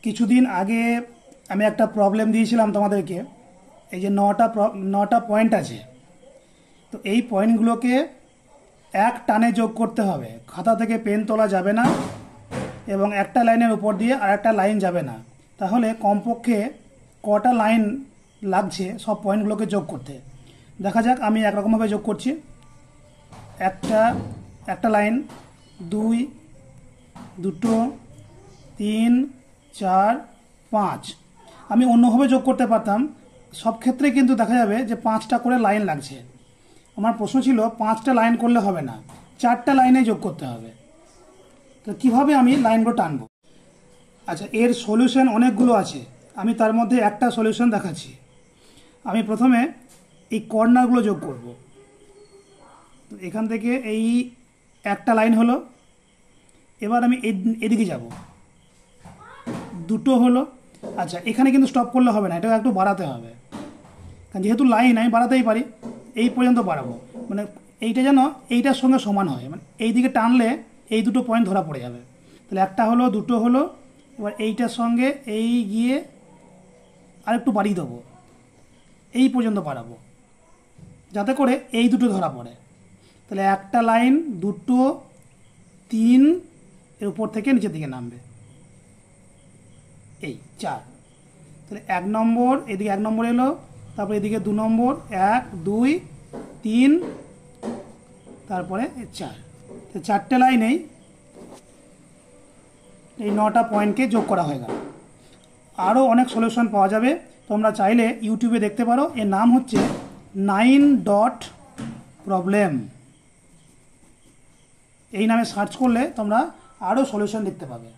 কিছুদিন আগে আমি একটা প্রবলেম দিয়েছিলাম তোমাদেরকে। এই যে নটা পয়েন্ট আছে, তো এই পয়েন্টগুলোকে এক টানে যোগ করতে হবে। খাতা থেকে পেন তোলা যাবে না এবং একটা লাইনের উপর দিয়ে আর একটা লাইন যাবে না। তাহলে কমপক্ষে কটা লাইন লাগছে সব পয়েন্টগুলোকে যোগ করতে। দেখা যাক, আমি একরকমভাবে যোগ করছি। একটা লাইন, দুই, দুটো, তিন, চার, পাঁচ। আমি অন্যভাবে যোগ করতে পারতাম, সব ক্ষেত্রে কিন্তু দেখা যাবে যে 5টা করে লাইন লাগছে। আমার প্রশ্ন ছিল 5টা লাইন করলে হবে না, 4টা লাইনে যোগ করতে হবে। তো কীভাবে আমি লাইনগুলো টানবো? আচ্ছা, এর সলিউশন অনেকগুলো আছে, আমি তার মধ্যে একটা সলিউশন দেখাচ্ছি। আমি প্রথমে এই কর্নারগুলো যোগ করব। এখান থেকে এই একটা লাইন হলো, এবার আমি এদিকে যাব, দুটো হলো। আচ্ছা, এখানে কিন্তু স্টপ করলে হবে না, এটা একটু বাড়াতে হবে, কারণ যেহেতু লাইন আমি বাড়াতেই পারি, এই পর্যন্ত বাড়াবো। মানে এইটা যেন এইটার সঙ্গে সমান হয়, মানে এই দিকে টানলে এই দুটো পয়েন্ট ধরা পড়ে যাবে। তাহলে একটা হলো, দুটো হলো, এবার এইটার সঙ্গে এই গিয়ে আরেকটু বাড়িয়ে দেবো, এই পর্যন্ত বাড়াবো যাতে করে এই দুটো ধরা পড়ে। তাহলে একটা লাইন, দুটো, তিন, এর উপর থেকে নিচের দিকে নামবে, এই 4। তাহলে 1 নম্বর, এদিকে 1 নম্বর এলো, তারপরে এদিকে 2 নম্বর, 1, 2, 3, তারপরে 4। তো 4টে লাইনেই এই 9টা পয়েন্টকে যোগ করা হয়ে গেল। আরও অনেক সলিউশন পাওয়া যাবে, তোমরা চাইলে ইউটিউবে দেখতে পারো। এর নাম হচ্ছে 9 ডট প্রবলেম। এই নামে সার্চ করলে তোমরা আরও সলিউশন দেখতে পাবে।